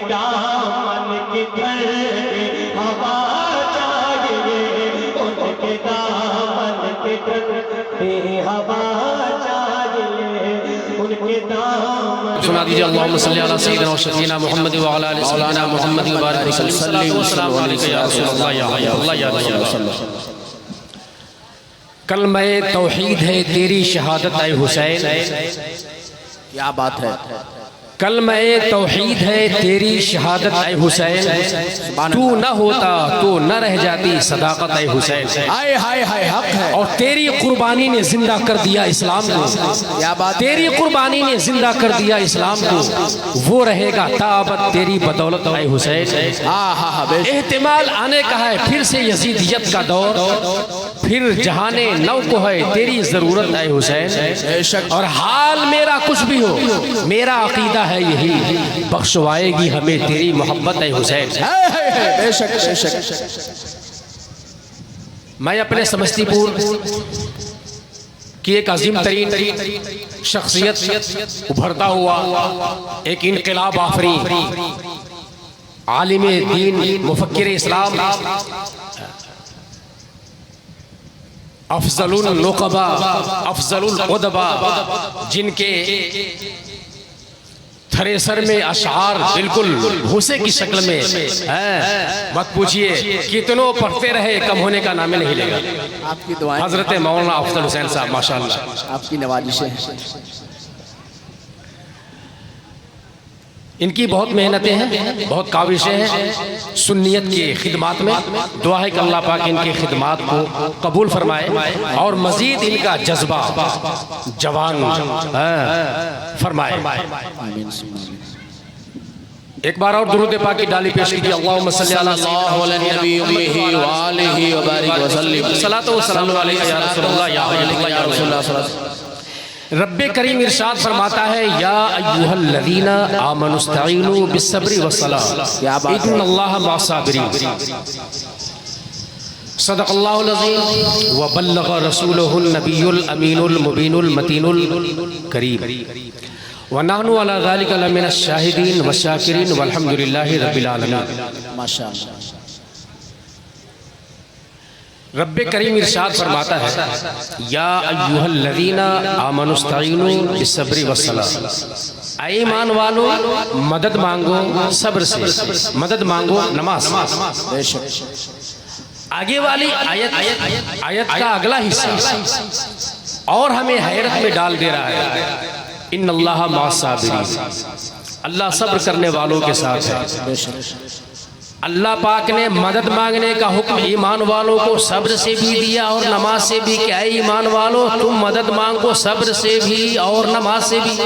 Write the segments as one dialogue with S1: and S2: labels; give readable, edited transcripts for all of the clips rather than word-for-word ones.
S1: दामन के घर हवा चाहिए, उनके दामन के घर हवा चाहिए, उनके दामन।
S2: सुना दीजिए अल्लाहुम्मा सल्ली अला सय्यिदिना व शफीना मुहम्मद व अला आलि सय्यिदिना मुहम्मद व बारिक वसल्लम। अस्सलामु अलैका या रसूलल्लाह या हबीबल्लाह या रसूलल्लाह। कलमे तौहीद है तेरी शहादत ऐ हुसैन।
S3: क्या बात है।
S2: कलमे तौहीद है तेरी शहादत ऐ हुसैन, तू न होता तो न रह जाती सदाकत ऐ हुसैन।
S3: हाय हाय हाय हक है।
S2: और तेरी कुर्बानी ने जिंदा कर दिया इस्लाम को।
S3: क्या बात।
S2: तेरी कुर्बानी ने जिंदा कर दिया इस्लाम को, वो रहेगा ताबत तेरी बदौलत ऐ हुसैन। एहतिमाल आने का है फिर से यजीदियत का दौर, फिर जहाने नौ को है तेरी जरूरत ऐ हुसैन। और हाल मेरा कुछ भी हो, मेरा अकीदा है यही, बख्शवाएगी हमें तेरी मोहब्बत ऐ हुसैन।
S3: बेशक बेशक।
S2: मैं अपने समस्तीपुर की एक अजीम तरीन शख्सियत, उभरता हुआ एक इनकलाब आफरी आलिम दीन, मुफक्किर इस्लाम, अफजलुल नुक़बा, अफजलुल उदबा, जिनके थ्रेसर में अशआर बिल्कुल भूसे की शक्ल में है, मत पूछिए कितनों पढ़ते रहे कम होने का नाम नहीं लेगा।
S3: आपकी दुआएं,
S2: हजरत मौलाना अफजल हुसैन साहब माशाअल्लाह,
S3: आपकी नवाजिशें हैं।
S2: इनकी बहुत मेहनतें हैं, बहुत काविशें हैं सुन्नियत की खिदमात में। दुआ है कि अल्लाह पाक इनकी खिदमात को कबूल फरमाए और मजीद इनका जज्बा जवान फरमाए। एक बार और दुरूद पाक की डाली पेश कीजिए। अल्लाहुम्मा सल्ली अला नबी व आलिहि व बारिक वसल्लम। सलातो व सलाम अलैका या रसूलल्लाह या हबीबल्लाह या रसूलल्लाह। रब्बे करीम इरशाद फरमाता है, या अय्युहल्लज़ीना आमनुस्तईनु बिस्सब्रि वस्सलाह इन्नल्लाहा मअस्साबिरीन। सदक़ल्लाहुल अज़ीम व बल्लग़ रसूलुहुन नबियुल अमीनुल मुबीनुल मतीनुल करीम व नहनु अला ज़ालिका लमिनश शाहिदीन व शाकिरीन वल्हम्दुलिल्लाहि रब्बिल आलमीन।
S3: माशाअल्लाह।
S2: रब्बे करीम इरशाद फरमाता है, या अय्युहल्लज़ीना आमनुस्तईनु बिस्सब्रि वस्सलाह। ऐ ईमान वालो मदद मांगो सब्र से, मदद मांगो नमाज। आगे वाली आयत का अगला हिस्सा और हमें हैरत में डाल दे रहा है। इन्नल्लाहा मअस्साबिरीन, अल्लाह सब्र करने वालों के साथ है। अल्लाह पाक ने मदद मांगने का हुक्म ईमान वालों को सब्र से भी दिया और नमाज से भी। क्या है ईमान वालों, तुम मदद मांगो सब्र से भी और नमाज से भी।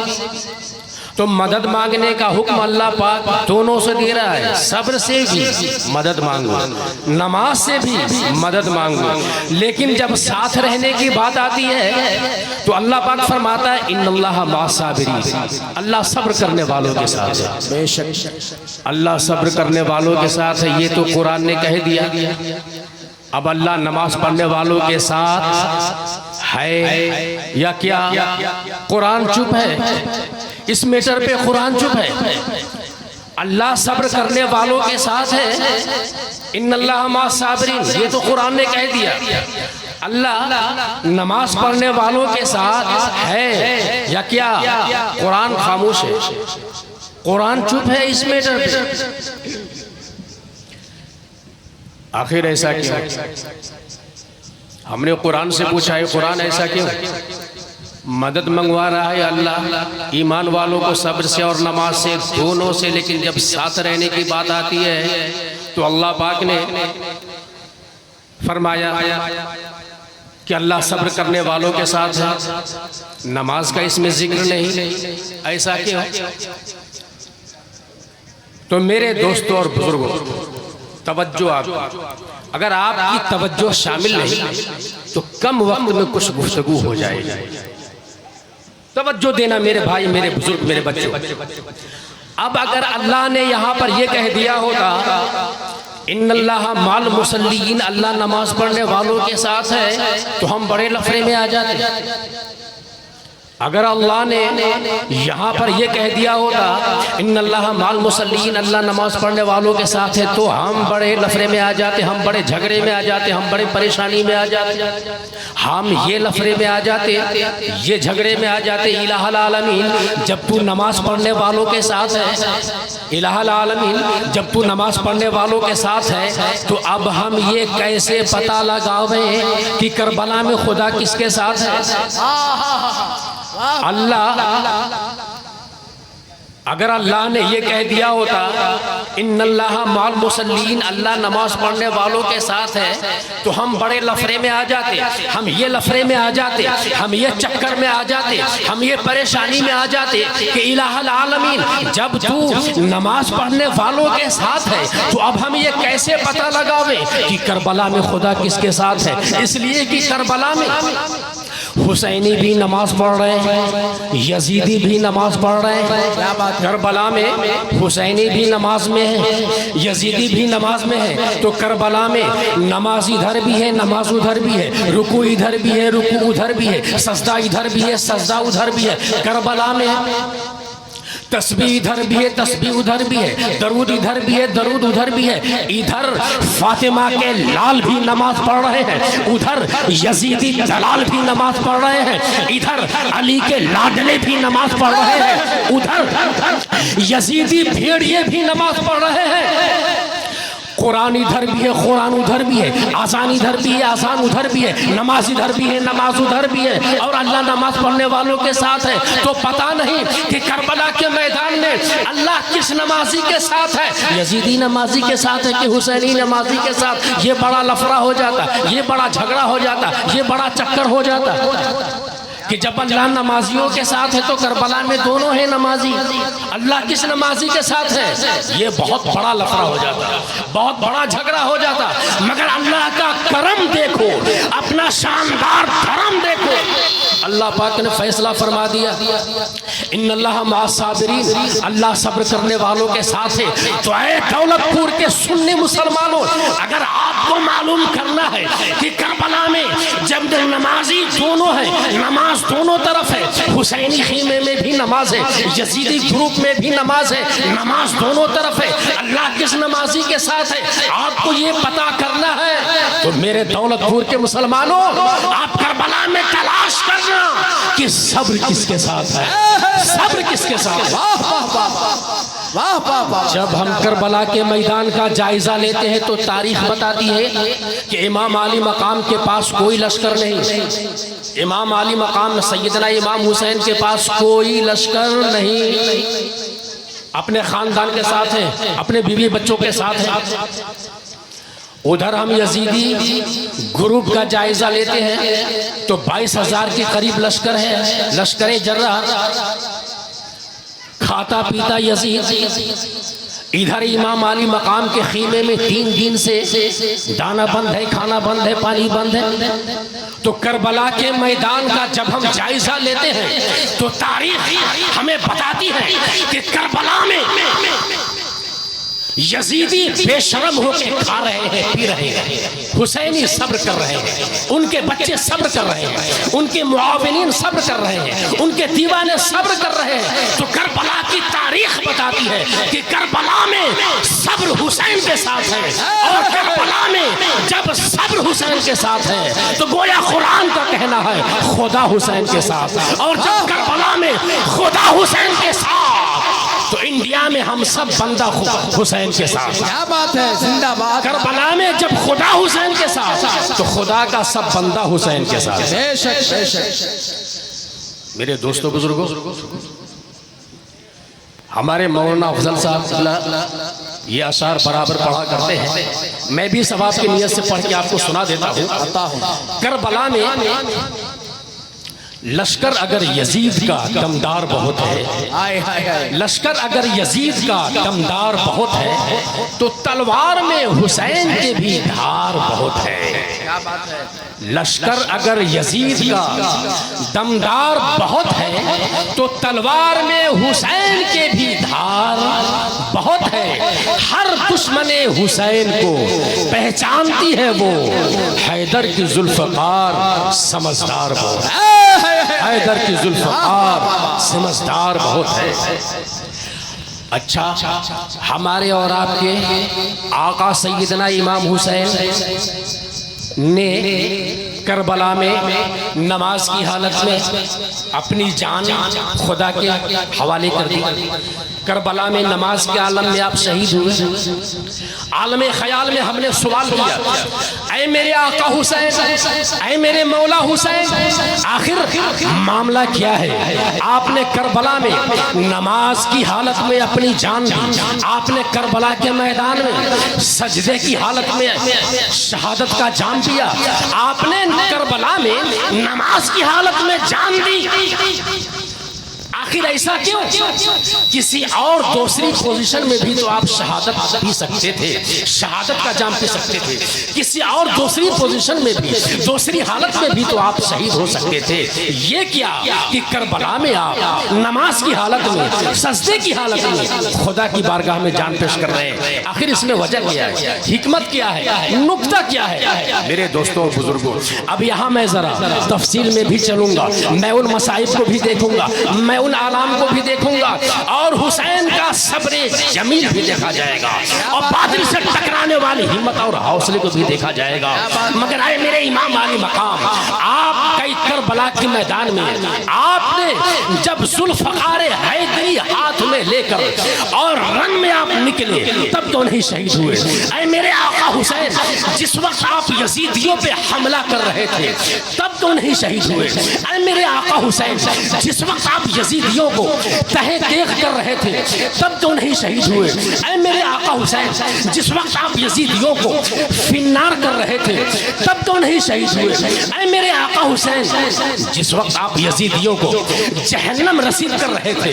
S2: तो मदद मांगने का हुक्म अल्लाह पाक दोनों से दे रहा है, सब्र से भी मदद मांगो, नमाज से भी मदद मांगो। लेकिन जब साथ रहने की बात आती है तो अल्लाह पाक फरमाता है, इन्नल्लाहा मअस्साबिरीन, अल्लाह सब्र करने वालों के साथ है।
S3: बेशक
S2: अल्लाह सब्र करने वालों के साथ है, ये तो कुरान ने कह दिया। अब अल्लाह नमाज पढ़ने वालों के साथ है या क्या? कुरान चुप है इस मैटर पे, कुरान चुप है। अल्लाह सब्र करने वालों के साथ है, इन्नल्लाहा मअस्साबिरीन, ये तो कुरान ने कह दिया। अल्लाह नमाज पढ़ने वालों के साथ है या क्या? कुरान खामोश है, कुरान चुप है इस मैटर पे। आखिर ऐसा क्यों? हमने कुरान से पूछा है, कुरान ऐसा क्यों? मदद मंगवा रहा है अल्लाह ईमान वालों को सब्र से और नमाज से, दोनों से। लेकिन जब साथ रहने की बात आती है तो अल्लाह पाक ने फरमाया कि अल्लाह सब्र करने वालों के साथ है, नमाज का इसमें जिक्र नहीं। ऐसा क्यों? तो मेरे दोस्तों और बुजुर्गों, तवज्जो, आप अगर आपकी तवज्जो शामिल नहीं तो कम वक्त में कुछ गुफ्तगू हो जाएगी। तवज्जो देना मेरे भाई, मेरे बुजुर्ग, मेरे बच्चों। अब अगर अल्लाह ने यहाँ पर यह कह दिया होता, इन्नल्लाहा माल मुसल्लीन, अल्लाह नमाज पढ़ने वालों के साथ है, तो हम बड़े लफड़े में आ जाते। अगर अल्लाह ने यहाँ पर यह कह दिया होता इन्नल्लाह माल मुसल्लीन, अल्लाह नमाज पढ़ने वालों के साथ है, तो हम बड़े लफड़े में आ जाते, हम बड़े झगड़े में आ जाते, हम बड़े परेशानी में आ जाते, हम ये लफड़े में आ जाते, ये झगड़े में आ जाते। इलाहुल आलमीन जब तू नमाज पढ़ने वालों के साथ है, इलाहुल आलमीन जब तू नमाज पढ़ने वालों के साथ है, तो अब हम ये कैसे पता लगावे कि करबला में खुदा किसके साथ है? अल्लाह, अगर अल्लाह ने ये कह दिया होता इन्नल्लाह माल मुसल्लीन, अल्लाह नमाज पढ़ने वालों के साथ है, तो हम बड़े लफड़े में आ जाते, हम ये लफड़े में आ जाते, हम ये चक्कर में आ जाते, हम ये परेशानी में आ जाते कि इलाहुल आलमीन जब तू नमाज पढ़ने वालों के साथ है, तो अब हम ये कैसे पता लगावे कि करबला में खुदा किसके साथ है? इसलिए कि करबला में हुसैनी भी नमाज पढ़ रहे हैं, यजीदी भी नमाज पढ़ रहे हैं। करबला में हुसैनी भी नमाज में है, यजीदी भी नमाज में है, तो करबला में नमाज इधर भी है, नमाज उधर भी है, रुकू इधर भी है, रुकू उधर भी है, सजदा इधर भी है, सजदा उधर भी है। करबला में तस्बीह इधर भी है, तस्बीह उधर भी है, दरूद इधर भी है, दरूद उधर भी है। इधर फातिमा के लाल भी नमाज पढ़ रहे हैं, उधर यजीदी दलाल भी नमाज पढ़ रहे हैं, इधर अली के लाडले भी नमाज पढ़ रहे हैं, उधर यजीदी भेड़िए भी नमाज पढ़ रहे हैं। कुरान इधर भी है, कुरान उधर भी है, आसान इधर भी है, आसान उधर भी है, नमाज इधर भी है, नमाज उधर भी है, और अल्लाह नमाज पढ़ने वालों के साथ है। तो पता नहीं कि करबला के मैदान में अल्लाह किस नमाजी के साथ है, यजीदी नमाजी के साथ है कि हुसैनी नमाजी के साथ। ये बड़ा लफड़ा हो जाता, ये बड़ा झगड़ा हो जाता, ये बड़ा चक्कर हो जाता कि जब अल्लाह नमाजियों के साथ है तो करबला में दोनों है नमाजी, अल्लाह किस नमाजी के साथ है? ये बहुत बड़ा लफड़ा हो जाता, बहुत बड़ा झगड़ा हो जाता। मगर अल्लाह का करम देखो, अपना शानदार करम देखो, अल्लाह पाक ने फैसला फरमा दिया इन्नल्लाह मास्साबिरीन, अल्लाह सब्र करने वालों के साथ है। तो ऐ दौलतपुर के सुन्नी मुसलमानों, अगर आपको मालूम करना है कि करबला में जब नमाजी दोनों है, नमाज दोनों तरफ है, हुसैनी खीमे में भी नमाज है, यजीदी ग्रुप में भी नमाज है, नमाज दोनों तरफ है, अल्लाह किस नमाजी के साथ है आपको ये पता करना है। तो मेरे दौलतपुर के मुसलमानों, आप करबला में तलाश करना कि सब्र किसके साथ है, सब्र किसके साथ है। जब हम करबला के मैदान का जायजा लेते हैं तो तारीख बताती है कि इमाम अली मकाम के पास कोई लश्कर नहीं, इमाम अली मकाम सैयदना इमाम हुसैन के पास कोई लश्कर नहीं, अपने खानदान के साथ है, अपने बीवी बच्चों के साथ है। उधर हम यजीदी ग्रुप का जायजा लेते हैं तो 22,000 के करीब लश्कर है, लश्कर जर्रा, खाता पीता यजीद। इधर इमाम अली मकाम के खीमे में 3 दिन से दाना बंद है, खाना बंद है, पानी बंद है। तो करबला के मैदान का जब हम जायजा लेते हैं तो तारीख हमें बताती है कि करबला में यजीदी बेशरम होकर खा रहे हैं, पी रहे हैं, हुसैनी सब्र कर रहे हैं, उनके बच्चे सब्र कर रहे हैं, उनके मुआविनीन सब्र कर रहे हैं, उनके दीवाने सब्र कर रहे हैं। तो करबला की तारीख बताती है कि करबला में सब्र हुसैन के साथ है, और करबला में जब सब्र हुसैन के साथ है तो गोया कुरान का कहना है खुदा हुसैन के साथ, और जब करबला में खुदा हुसैन के साथ तो इंडिया में हम सब बंदा हुसैन के साथ।
S3: क्या बात है, जिंदाबाद।
S2: करबला में जब खुदा हुसैन के साथ तो खुदा का सब बंदा हुसैन के साथ।
S3: बेशक बेशक।
S2: मेरे दोस्तों बुजुर्गों, हमारे मौलाना अफजल साहब ये अशार बराबर पढ़ा करते हैं, मैं भी सवाब की नियत से पढ़ के आपको सुना देता हूँ। करबला में लश्कर अगर यजीद का दमदार बहुत है, लश्कर अगर यजीद का दमदार बहुत है तो तलवार में हुसैन के भी धार बहुत है।
S3: क्या बात है।
S2: लश्कर अगर यजीद का दमदार बहुत है तो तलवार में हुसैन के भी धार बहुत है। हर दुश्मने हुसैन को पहचानती है वो, हैदर की जुल्फ़कार समझदार वो। हैदर की जुल्फ़कार समझदार बहुत है। अच्छा, हमारे और आपके आका सैयदना इमाम हुसैन ने करबला में नमाज की हालत में अपनी जान खुदा के हवाले कर दी। करबला में नमाज के आलम में आप शहीद हुए। आलम ख्याल में हमने सवाल किया, ऐ मेरे आका हुसैन, ऐ मेरे मौला हुसैन, आखिर मामला क्या है? आपने करबला में नमाज की हालत में अपनी जान दी, आपने करबला के मैदान में सजदे की हालत में शहादत का जाम दिया, आपने करबला में नमाज की हालत में जान दी। आखिर ऐसा क्यों? किसी और दूसरी पोजीशन में भी तो आप शहादत पी सकते थे, शहादत का जाम पी सकते थे। किसी और दूसरी पोजीशन में भी, दूसरी हालत में भी तो आप शहीद हो सकते थे। ये क्या कि करबला में आप नमाज की हालत में, सजदे की हालत में खुदा की बारगाह में जान पेश कर रहे हैं। आखिर इसमें वजह क्या है, हिकमत क्या है, नुक्ता क्या है? मेरे दोस्तों बुजुर्गों, अब यहाँ मैं जरा तफसील में भी चलूंगा, मैं उन मसाइब को भी देखूंगा, मैं उन आलाम को भी देखूंगा, और हुसैन का सब्र जमील भी देखा जाएगा, और बातिल से टकराने वाली हिम्मत और हौसले को भी देखा जाएगा। मगर आए मेरे इमाम वाली मकाम, आप कई करबला के मैदान में आपने जब जुल्फ़कार हैदरी हाथ में लेकर और रंग में आप निकले, तब तो नहीं शहीद हुए। ऐ मेरे आका हुसैन, जिस वक्त आप यजीदियों पे हमला कर रहे थे, तब तो नहीं शहीद हुए। ऐ मेरे आका हुसैन, जिस वक्त आप यजीदियों को तहे देख कर रहे थे, तब तो नहीं शहीद हुए। ऐ मेरे आका हुसैन, जिस वक्त आप यजीदियों को फिन्नार कर रहे थे, तब तो नहीं शहीद हुए। ऐ मेरे आका हुसैन, जिस वक्त आप यजीदियों को जहन्नम रसीद कर रहे थे,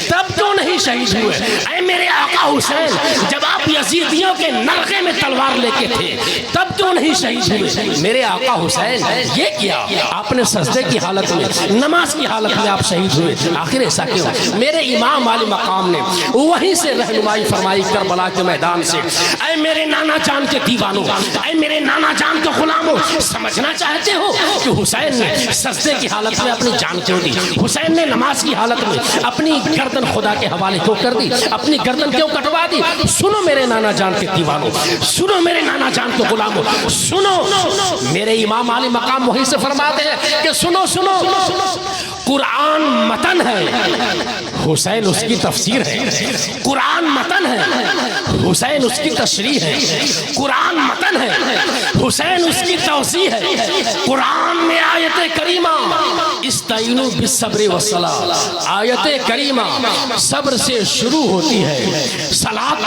S2: तब तो नहीं शहीद हुए। ऐ मेरे आका हुसैन, जब आप यजीदियों के नरके में तलवार लेके थे, तब तो नहीं शहीद हुए। मेरे आका हुसैन, ये किया आपने सजदे की हालत में, नमाज की हालत में आप शहीद हुए। आखिर ऐसा क्यों? मेरे इमाम वाले मकाम ने वहीं से रहनुमाई फरमाई करबला के मैदान से। ऐ मेरे नाना जान के दीवानों, ऐ मेरे नाना जान के गुलामों, समझना चाहते हो कि हुसैन ने सजदे की हालत में अपनी जान क्यों दी? हुसैन ने नमाज की हालत में अपनी गर्दन खुदा के हवाले क्यों कर दी? अपनी गर्दन क्यों कटवा दी? सुनो मेरे नाना जान के दीवानों, सुनो मेरे नाना जान के गुलामों, सुनो। मेरे इमाम वाले मकाम वहीं से फरमाते हैं कि सुनो सुनो, कुरान मतन है, हुसैन उसकी तफसीर है। कुरान मतन है, हुसैन उसकी तशरीह है। कुरान मतन है, हुसैन उसकी तौसीह है। कुरान में आयत करीमा इस्ताइनु बिस्सब्र वस्सलाह, आयत करीमा सब्र से शुरू होती है, सलात